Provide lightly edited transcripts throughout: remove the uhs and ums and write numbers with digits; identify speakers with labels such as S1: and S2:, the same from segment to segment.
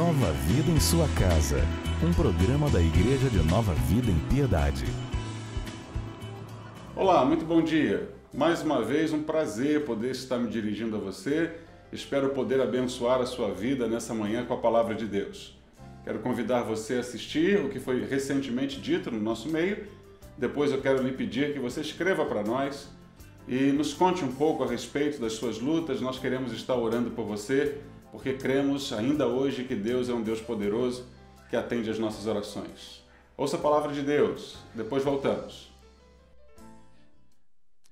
S1: Nova Vida em sua casa, um programa da Igreja de Nova Vida em Piedade.
S2: Olá, muito bom dia. Mais uma vez, um prazer poder estar me dirigindo a você. Espero poder abençoar a sua vida nessa manhã com a Palavra de Deus. Quero convidar você a assistir o que foi recentemente dito no nosso meio. Depois eu quero lhe pedir que você escreva para nós e nos conte um pouco a respeito das suas lutas. Nós queremos estar orando por você, porque cremos ainda hoje que Deus é um Deus poderoso que atende às nossas orações. Ouça a Palavra de Deus, depois voltamos.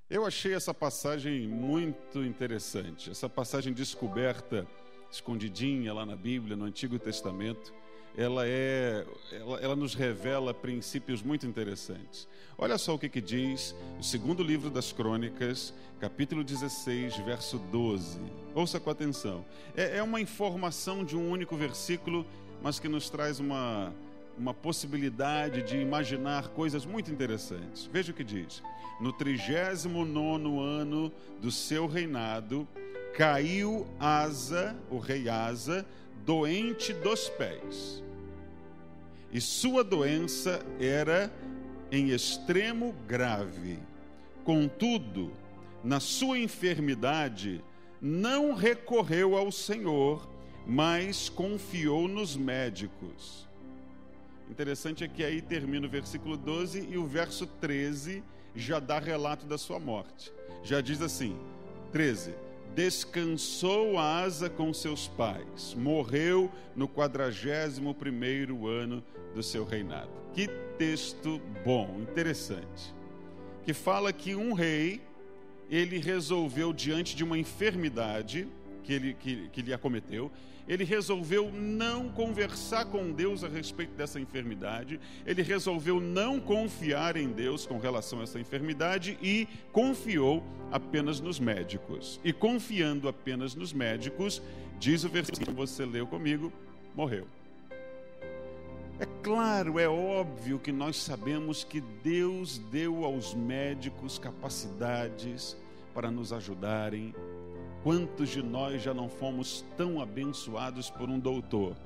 S2: Eu achei essa passagem muito interessante, essa passagem descoberta, escondidinha lá na Bíblia, no Antigo Testamento. Ela nos revela princípios muito interessantes. Olha só o que diz o segundo livro das Crônicas, capítulo 16, verso 12. Ouça com atenção. É uma informação de um único versículo, mas que nos traz uma possibilidade de imaginar coisas muito interessantes. Veja o que diz. No 39º ano do seu reinado, caiu Asa, o rei Asa, doente dos pés. E sua doença era em extremo grave. Contudo, na sua enfermidade, não recorreu ao Senhor, mas confiou nos médicos. Interessante é que aí termina o versículo 12 e o verso 13 já dá relato da sua morte. Já diz assim, 13: descansou Asa com seus pais, morreu no 41º ano do seu reinado. Que texto bom, interessante, que fala que um rei, ele resolveu, diante de uma enfermidade que lhe acometeu, ele resolveu não conversar com Deus a respeito dessa enfermidade, ele resolveu não confiar em Deus com relação a essa enfermidade e confiou apenas nos médicos. E confiando apenas nos médicos, diz o versículo que você leu comigo, morreu. É claro, é óbvio que nós sabemos que Deus deu aos médicos capacidades para nos ajudarem. Quantos de nós já não fomos tão abençoados por um doutor,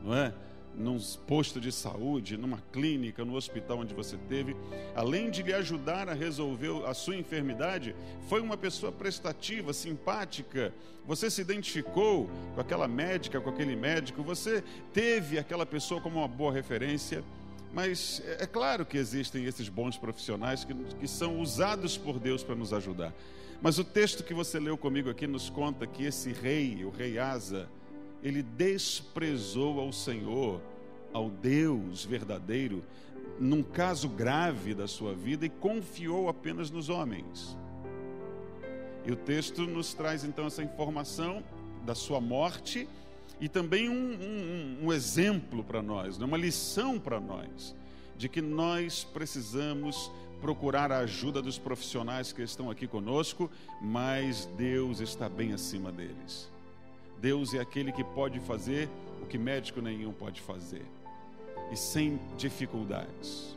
S2: não é? Num posto de saúde, numa clínica, no hospital onde você teve, além de lhe ajudar a resolver a sua enfermidade, foi uma pessoa prestativa, simpática, você se identificou com aquela médica, com aquele médico, você teve aquela pessoa como uma boa referência. Mas é claro que existem esses bons profissionais que são usados por Deus para nos ajudar. Mas o texto que você leu comigo aqui nos conta que esse rei, o rei Asa, ele desprezou ao Senhor, ao Deus verdadeiro, num caso grave da sua vida, e confiou apenas nos homens. E o texto nos traz então essa informação da sua morte e também um exemplo para nós, uma lição para nós, de que nós precisamos procurar a ajuda dos profissionais que estão aqui conosco, mas Deus está bem acima deles. Deus é aquele que pode fazer o que médico nenhum pode fazer, e sem dificuldades.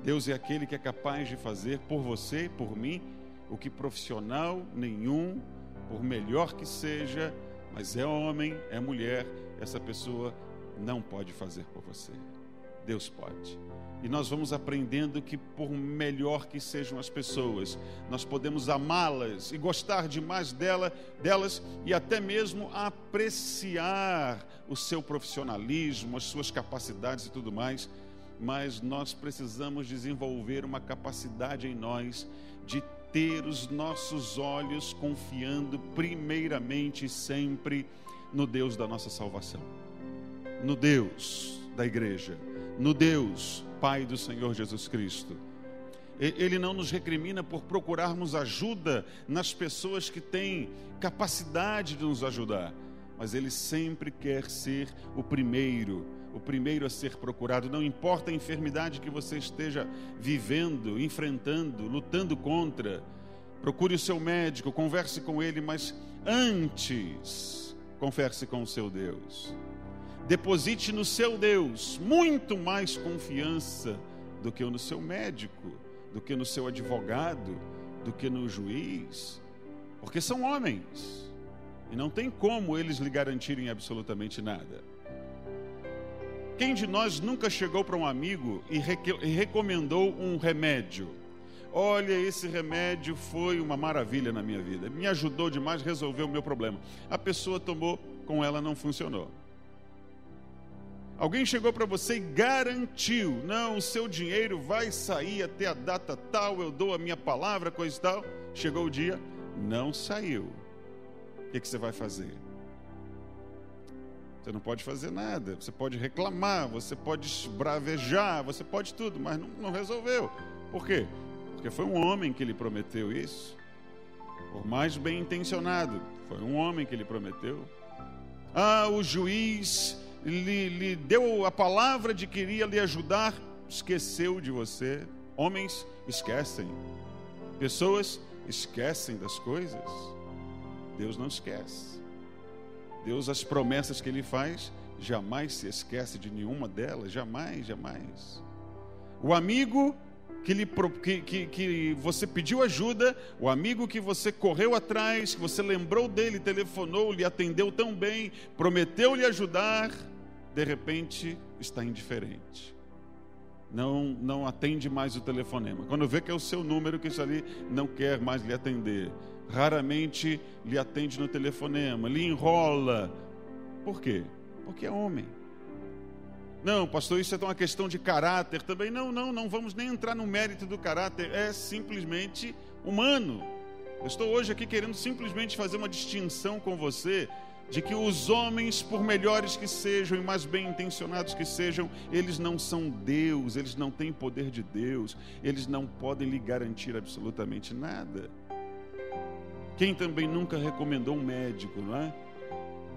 S2: Deus é aquele que é capaz de fazer por você, por mim, o que profissional nenhum, por melhor que seja, mas é homem, é mulher, essa pessoa não pode fazer por você. Deus pode. E nós vamos aprendendo que, por melhor que sejam as pessoas, nós podemos amá-las e gostar demais delas e até mesmo apreciar o seu profissionalismo, as suas capacidades e tudo mais. Mas nós precisamos desenvolver uma capacidade em nós de ter os nossos olhos confiando primeiramente e sempre no Deus da nossa salvação, no Deus da igreja, no Deus Pai do Senhor Jesus Cristo. Ele não nos recrimina por procurarmos ajuda nas pessoas que têm capacidade de nos ajudar, mas Ele sempre quer ser o primeiro a ser procurado. Não importa a enfermidade que você esteja vivendo, enfrentando, lutando contra, procure o seu médico, converse com ele, mas antes converse com o seu Deus. Deposite no seu Deus muito mais confiança do que no seu médico, do que no seu advogado, do que no juiz, porque são homens e não tem como eles lhe garantirem absolutamente nada. Quem de nós nunca chegou para um amigo e recomendou um remédio? Olha, esse remédio foi uma maravilha na minha vida, me ajudou demais a resolver o meu problema. A pessoa tomou, com ela não funcionou. Alguém chegou para você e garantiu: não, o seu dinheiro vai sair até a data tal, eu dou a minha palavra, coisa e tal. Chegou o dia, não saiu. O que você vai fazer? Você não pode fazer nada. Você pode reclamar, você pode esbravejar, você pode tudo, mas não resolveu. Por quê? Porque foi um homem que lhe prometeu isso. Por mais bem intencionado, foi um homem que lhe prometeu. O juiz lhe deu a palavra de que iria lhe ajudar, esqueceu de você. Homens esquecem, pessoas esquecem das coisas. Deus não esquece. Deus, as promessas que Ele faz, jamais se esquece de nenhuma delas, jamais, jamais. O amigo que você pediu ajuda, o amigo que você correu atrás, que você lembrou dele, telefonou, lhe atendeu tão bem, prometeu lhe ajudar, de repente está indiferente. Não atende mais o telefonema. Quando vê que é o seu número, que isso ali não quer mais lhe atender. Raramente lhe atende no telefonema, lhe enrola. Por quê? Porque é homem. Não, pastor, isso é uma questão de caráter também. Não vamos nem entrar no mérito do caráter. É simplesmente humano. Eu estou hoje aqui querendo simplesmente fazer uma distinção com você de que os homens, por melhores que sejam e mais bem intencionados que sejam, eles não são Deus, eles não têm poder de Deus, eles não podem lhe garantir absolutamente nada. Quem também nunca recomendou um médico, não é?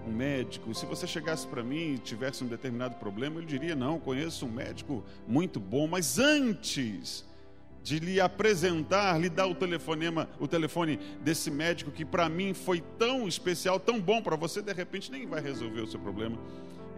S2: Um médico, se você chegasse para mim e tivesse um determinado problema, eu diria: não, conheço um médico muito bom, mas antes de lhe apresentar, lhe dar o telefone desse médico que para mim foi tão especial, tão bom, para você de repente nem vai resolver o seu problema,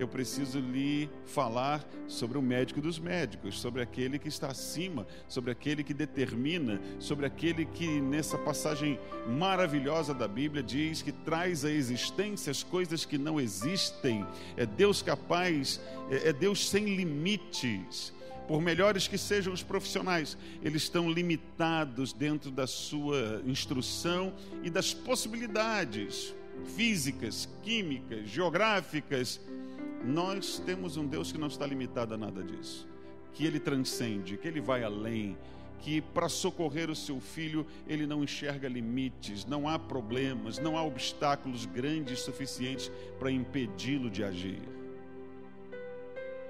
S2: eu preciso lhe falar sobre o médico dos médicos, sobre aquele que está acima, sobre aquele que determina, sobre aquele que nessa passagem maravilhosa da Bíblia diz que traz à existência as coisas que não existem. É Deus capaz, é Deus sem limites. Por melhores que sejam os profissionais, eles estão limitados dentro da sua instrução e das possibilidades físicas, químicas, geográficas. Nós temos um Deus que não está limitado a nada disso, que Ele transcende, que Ele vai além, que para socorrer o seu filho Ele não enxerga limites, não há problemas, não há obstáculos grandes suficientes para impedi-lo de agir.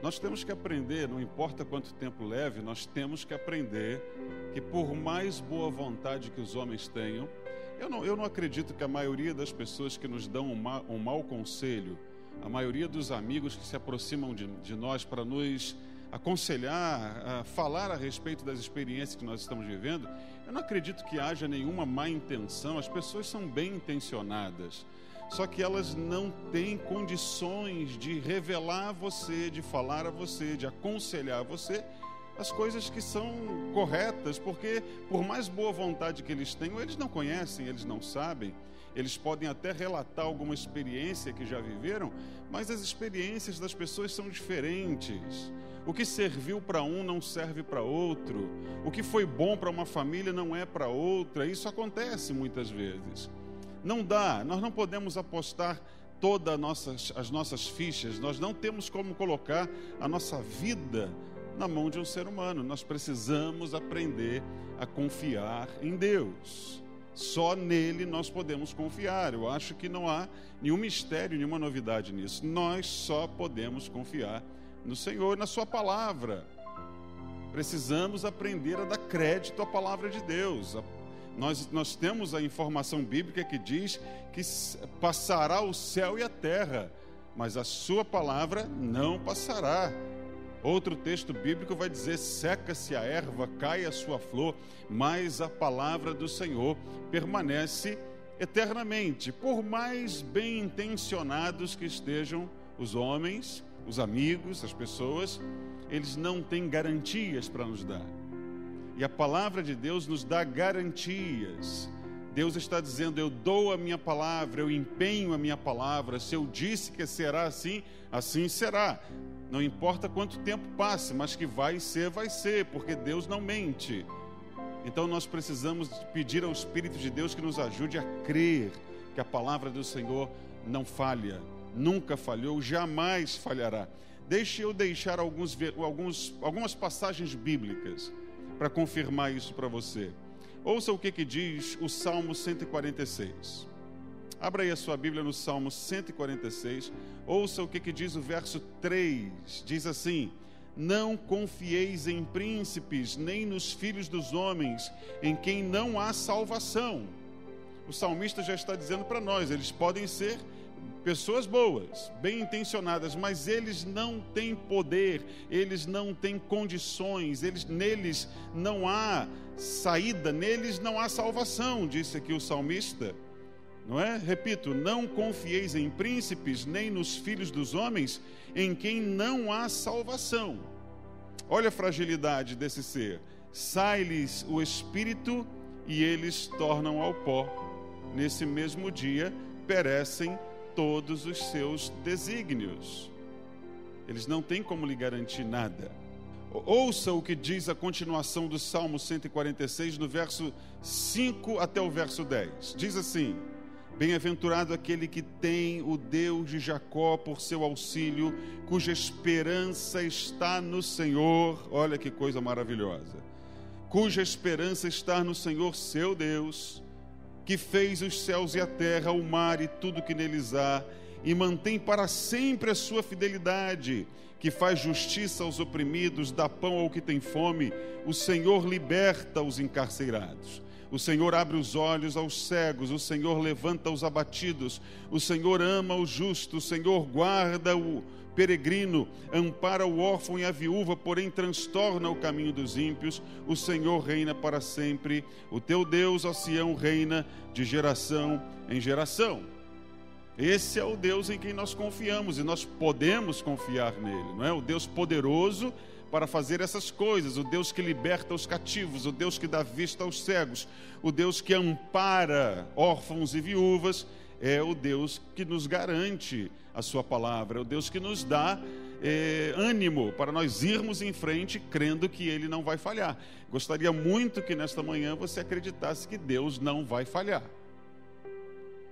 S2: Nós temos que aprender, não importa quanto tempo leve, nós temos que aprender que por mais boa vontade que os homens tenham, eu não acredito que a maioria das pessoas que nos dão um mau conselho, a maioria dos amigos que se aproximam de nós para nos aconselhar, falar a respeito das experiências que nós estamos vivendo, eu não acredito que haja nenhuma má intenção. As pessoas são bem intencionadas, só que elas não têm condições de revelar a você, de falar a você, de aconselhar a você as coisas que são corretas, porque por mais boa vontade que eles tenham, eles não conhecem, eles não sabem. Eles podem até relatar alguma experiência que já viveram, mas as experiências das pessoas são diferentes. O que serviu para um não serve para outro. O que foi bom para uma família não é para outra. Isso acontece muitas vezes. Não dá, nós não podemos apostar todas as nossas fichas, nós não temos como colocar a nossa vida na mão de um ser humano. Nós precisamos aprender a confiar em Deus. Só nele nós podemos confiar. Eu acho que não há nenhum mistério, nenhuma novidade nisso. Nós só podemos confiar no Senhor, na sua palavra. Precisamos aprender a dar crédito à palavra de Deus. Nós temos a informação bíblica que diz que passará o céu e a terra, mas a sua palavra não passará. Outro texto bíblico vai dizer: seca-se a erva, cai a sua flor, mas a palavra do Senhor permanece eternamente. Por mais bem intencionados que estejam os homens, os amigos, as pessoas, eles não têm garantias para nos dar. E a palavra de Deus nos dá garantias. Deus está dizendo: eu dou a minha palavra, eu empenho a minha palavra. Se eu disse que será assim, assim será. Não importa quanto tempo passe, mas que vai ser, porque Deus não mente. Então nós precisamos pedir ao Espírito de Deus que nos ajude a crer que a palavra do Senhor não falha, nunca falhou, jamais falhará. Deixe eu deixar algumas passagens bíblicas para confirmar isso para você. Ouça o que diz o Salmo 146. Abra aí a sua Bíblia no Salmo 146. Ouça o que diz o verso 3. Diz assim: não confieis em príncipes, nem nos filhos dos homens, em quem não há salvação. O salmista já está dizendo para nós, eles podem ser pessoas boas, bem intencionadas, mas eles não têm poder, eles não têm condições, neles não há saída, neles não há salvação, disse aqui o salmista, não é? Repito, não confieis em príncipes, nem nos filhos dos homens, em quem não há salvação. Olha a fragilidade desse ser. Sai-lhes o espírito e eles tornam ao pó. Nesse mesmo dia perecem todos os seus desígnios. Eles não têm como lhe garantir nada. Ouça o que diz a continuação do Salmo 146, no verso 5 até o verso 10. Diz assim: bem-aventurado aquele que tem o Deus de Jacó por seu auxílio, cuja esperança está no Senhor. Olha que coisa maravilhosa. Cuja esperança está no Senhor seu Deus, que fez os céus e a terra, o mar e tudo que neles há, e mantém para sempre a sua fidelidade, que faz justiça aos oprimidos, dá pão ao que tem fome. O Senhor liberta os encarcerados. O Senhor abre os olhos aos cegos, o Senhor levanta os abatidos, o Senhor ama o justo, o Senhor guarda o peregrino, ampara o órfão e a viúva, porém transtorna o caminho dos ímpios. O Senhor reina para sempre, o teu Deus, ó Sião, reina de geração em geração. Esse é o Deus em quem nós confiamos e nós podemos confiar nele, não é? O Deus poderoso para fazer essas coisas, o Deus que liberta os cativos, o Deus que dá vista aos cegos, o Deus que ampara órfãos e viúvas, é o Deus que nos garante a sua palavra, é o Deus que nos dá ânimo para nós irmos em frente, crendo que Ele não vai falhar. Gostaria muito que nesta manhã você acreditasse que Deus não vai falhar.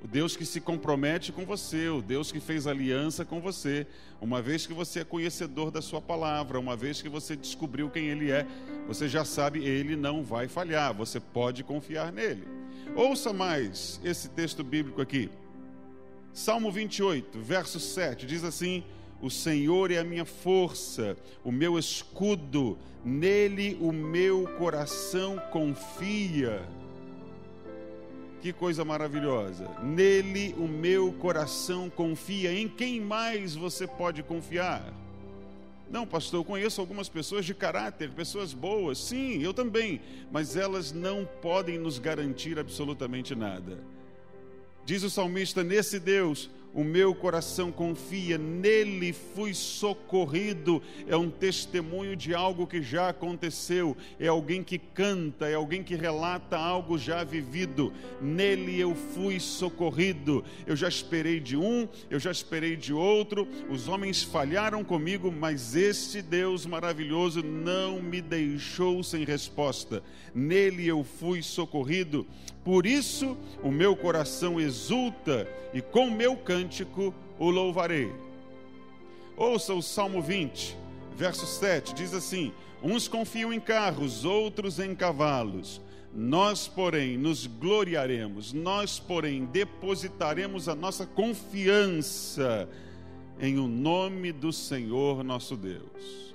S2: O Deus que se compromete com você, o Deus que fez aliança com você, uma vez que você é conhecedor da sua palavra, uma vez que você descobriu quem Ele é, você já sabe, Ele não vai falhar, você pode confiar nele. Ouça mais esse texto bíblico aqui. Salmo 28, verso 7, diz assim: o Senhor é a minha força, o meu escudo, nele o meu coração confia. Que coisa maravilhosa. Nele o meu coração confia. Em quem mais você pode confiar? Não, pastor, eu conheço algumas pessoas de caráter, pessoas boas. Sim, eu também. Mas elas não podem nos garantir absolutamente nada. Diz o salmista: nesse Deus o meu coração confia, nele fui socorrido. É um testemunho de algo que já aconteceu, é alguém que canta, é alguém que relata algo já vivido. Nele eu fui socorrido. Eu já esperei de um, eu já esperei de outro, os homens falharam comigo, mas este Deus maravilhoso não me deixou sem resposta. Nele eu fui socorrido. Por isso o meu coração exulta e com meu cântico o louvarei. Ouça o Salmo 20, verso 7, diz assim: uns confiam em carros, outros em cavalos. Nós, porém, nos gloriaremos, nós, porém, depositaremos a nossa confiança em o nome do Senhor nosso Deus.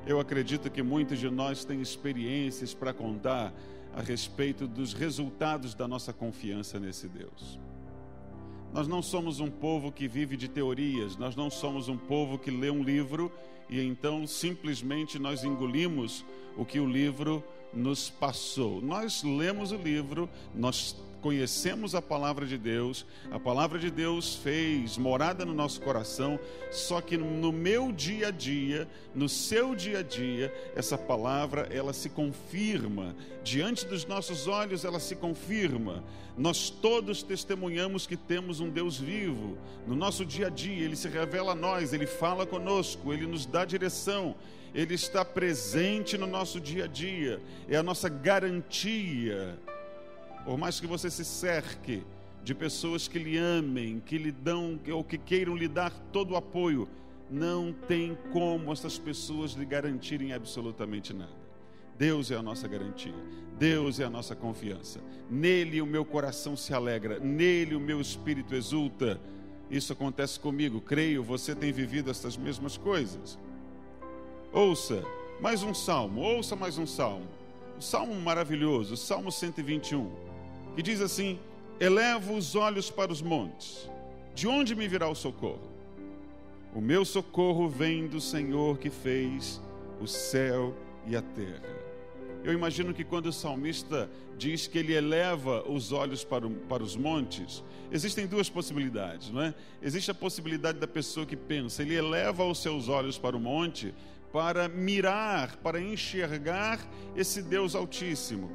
S2: Eu acredito que muitos de nós têm experiências para contar a respeito dos resultados da nossa confiança nesse Deus. Nós não somos um povo que vive de teorias, nós não somos um povo que lê um livro e então simplesmente nós engolimos o que o livro nos passou. Nós lemos o livro, nós conhecemos a palavra de Deus fez morada no nosso coração, só que no meu dia a dia, no seu dia a dia, essa palavra, ela se confirma, diante dos nossos olhos ela se confirma. Nós todos testemunhamos que temos um Deus vivo, no nosso dia a dia, Ele se revela a nós, Ele fala conosco, Ele nos dá direção, Ele está presente no nosso dia a dia, é a nossa garantia. Por mais que você se cerque de pessoas que lhe amem, que lhe dão ou que queiram lhe dar todo o apoio, não tem como essas pessoas lhe garantirem absolutamente nada. Deus é a nossa garantia, Deus é a nossa confiança. Nele o meu coração se alegra, nele o meu espírito exulta. Isso acontece comigo, creio, você tem vivido essas mesmas coisas. Ouça mais um salmo, ouça mais um salmo. Um salmo maravilhoso, o Salmo 121, que diz assim: elevo os olhos para os montes, de onde me virá o socorro? O meu socorro vem do Senhor que fez o céu e a terra. Eu imagino que quando o salmista diz que ele eleva os olhos para os montes, existem duas possibilidades, não é? Existe a possibilidade da pessoa que pensa, ele eleva os seus olhos para o monte para mirar, para enxergar esse Deus Altíssimo.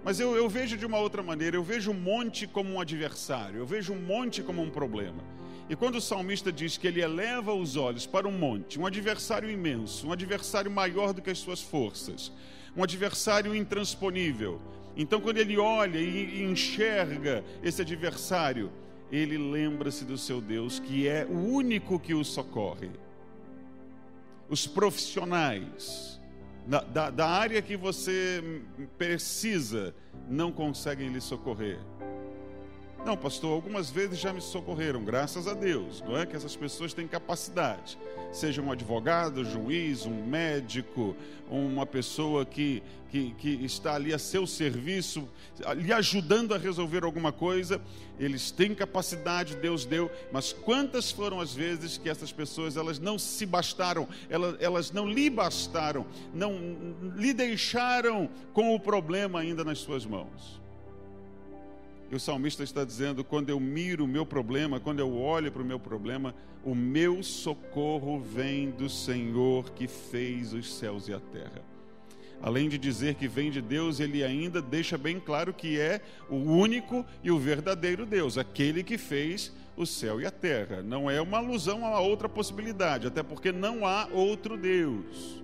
S2: Mas eu vejo de uma outra maneira, eu vejo o monte como um adversário, eu vejo o monte como um problema. E quando o salmista diz que ele eleva os olhos para um monte, um adversário imenso, um adversário maior do que as suas forças, um adversário intransponível, então quando ele olha e enxerga esse adversário, ele lembra-se do seu Deus, que é o único que o socorre. Os profissionais da área que você precisa não conseguem lhe socorrer. Não, pastor, algumas vezes já me socorreram, graças a Deus, não é que essas pessoas têm capacidade, seja um advogado, juiz, um médico, uma pessoa que está ali a seu serviço, lhe ajudando a resolver alguma coisa, eles têm capacidade, Deus deu, mas quantas foram as vezes que essas pessoas, elas não se bastaram, elas não lhe bastaram, não lhe deixaram com o problema ainda nas suas mãos. E o salmista está dizendo, quando eu miro o meu problema, quando eu olho para o meu problema, o meu socorro vem do Senhor que fez os céus e a terra. Além de dizer que vem de Deus, ele ainda deixa bem claro que é o único e o verdadeiro Deus, aquele que fez o céu e a terra. Não é uma alusão a outra possibilidade, até porque não há outro Deus.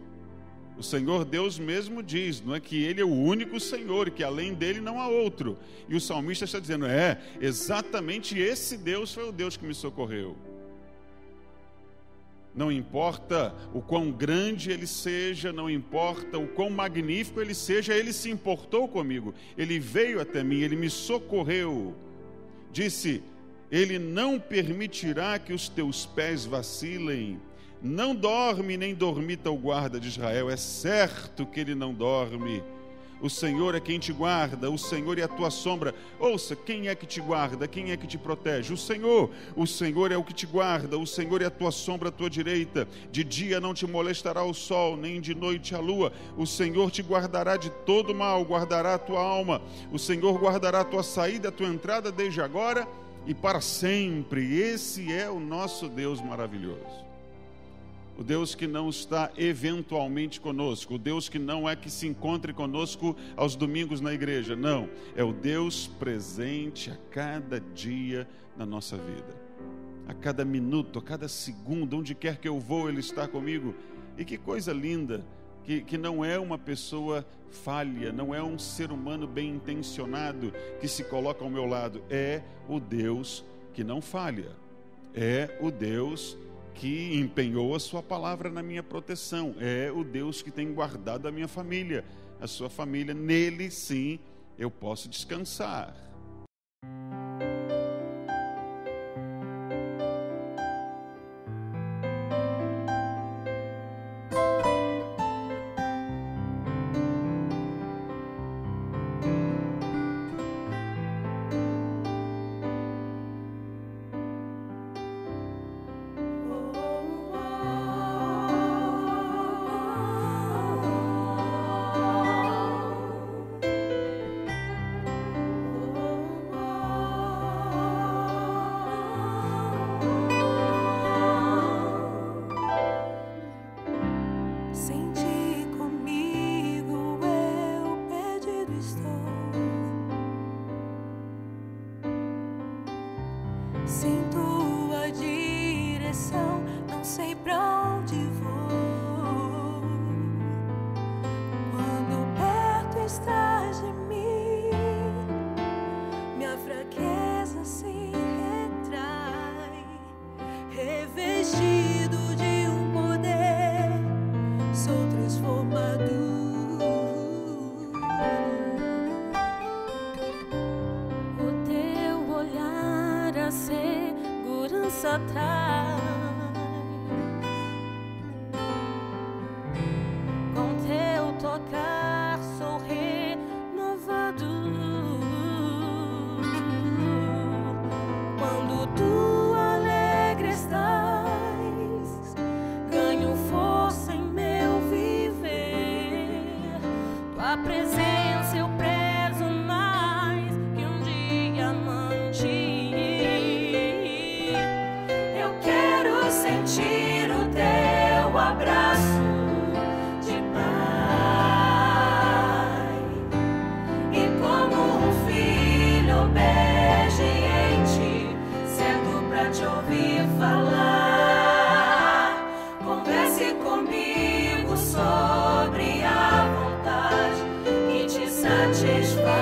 S2: O Senhor Deus mesmo diz, não é, que Ele é o único Senhor e que além dele não há outro. E o salmista está dizendo, exatamente esse Deus foi o Deus que me socorreu. Não importa o quão grande Ele seja, não importa o quão magnífico Ele seja, Ele se importou comigo. Ele veio até mim, Ele me socorreu. Disse, Ele não permitirá que os teus pés vacilem. Não dorme nem dormita o guarda de Israel, é certo que ele não dorme. O Senhor é quem te guarda, o Senhor é a tua sombra. Ouça, quem é que te guarda, quem é que te protege? O Senhor é o que te guarda, o Senhor é a tua sombra à tua direita. De dia não te molestará o sol, nem de noite a lua. O Senhor te guardará de todo mal, guardará a tua alma. O Senhor guardará a tua saída, a tua entrada desde agora e para sempre. Esse é o nosso Deus maravilhoso. O Deus que não está eventualmente conosco, o Deus que não é que se encontre conosco aos domingos na igreja, não, é o Deus presente a cada dia na nossa vida, a cada minuto, a cada segundo, onde quer que eu vou, Ele está comigo. E que coisa linda, que não é uma pessoa falha, não é um ser humano bem intencionado que se coloca ao meu lado, é o Deus que não falha, é o Deus que empenhou a sua palavra na minha proteção, é o Deus que tem guardado a minha família, a sua família. Nele sim eu posso descansar.
S3: estou. Sem tua direção, não sei pra onde vou. Quando perto estás de mim, minha fraqueza se retrai, revestido de um poder, sou transformado. O teu olhar, a segurança traz. Com teu tocar sou renovado. Quando tu alegre estás, ganho força em meu viver. Tua presença eu prezo mais que um diamante. Eu quero sentir o teu abraço de pai, e como um filho obediente, cedo pra te ouvir falar. Converse comigo sobre a vontade que te satisfaz.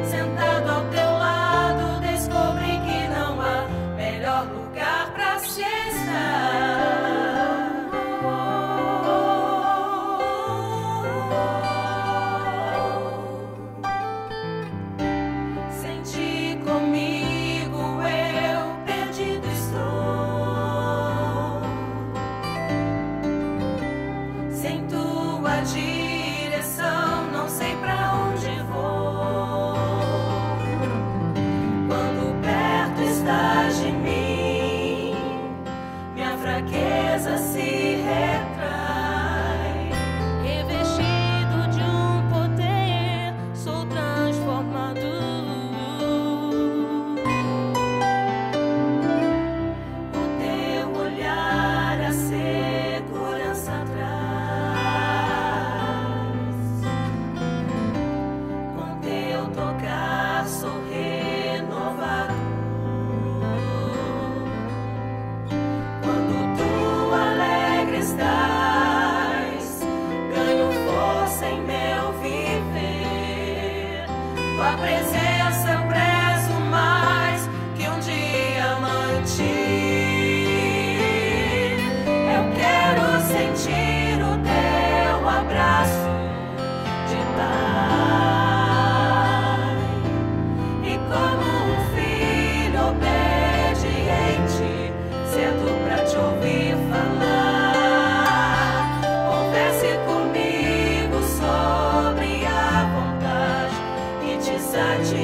S3: Sentado ao teu lado, descobri que não há melhor lugar pra se estar. Senti comigo, eu perdido estou. Sem tua direção, não sei pra onde vou. Quando perto estás de mim, minha fraqueza se retrai, revestido de um poder, sou transformado. O teu olhar, a segurança traz. Com teu tocar sou renovado. Quando tu alegre estás, ganho força em meu viver. Tua presença eu prezo mais que um diamante. Eu quero sentir o teu abraço de pai, e como um filho obediente, cedo pra te ouvir falar. Converse comigo sobre a vontade que te satisfaz.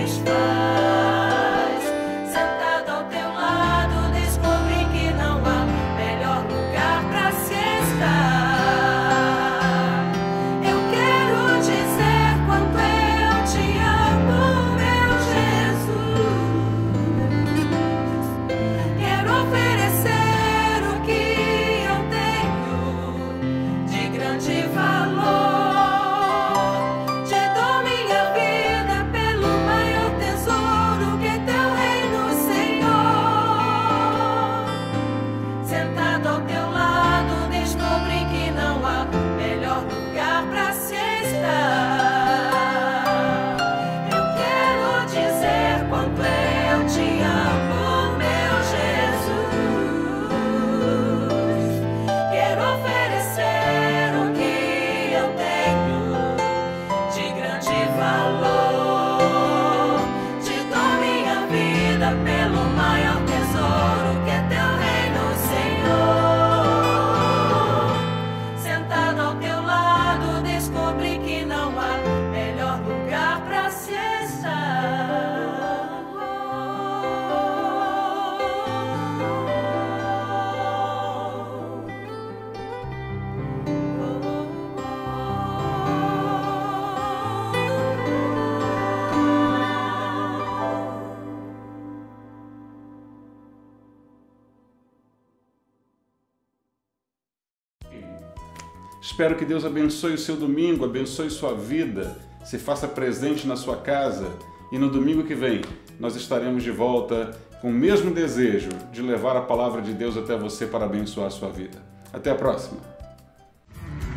S2: Espero que Deus abençoe o seu domingo, abençoe sua vida, se faça presente na sua casa. E no domingo que vem, nós estaremos de volta com o mesmo desejo de levar a palavra de Deus até você para abençoar a sua vida. Até a próxima.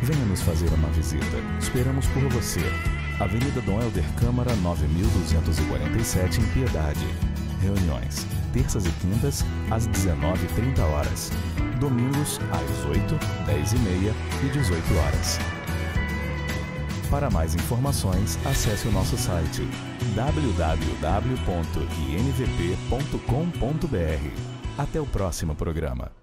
S1: Venha nos fazer uma visita. Esperamos por você. Avenida Dom Helder Câmara, 9247, em Piedade. Reuniões, terças e quintas, às 19h30. Domingos, às 8, 10h30 e 18h. Para mais informações, acesse o nosso site www.invp.com.br. Até o próximo programa.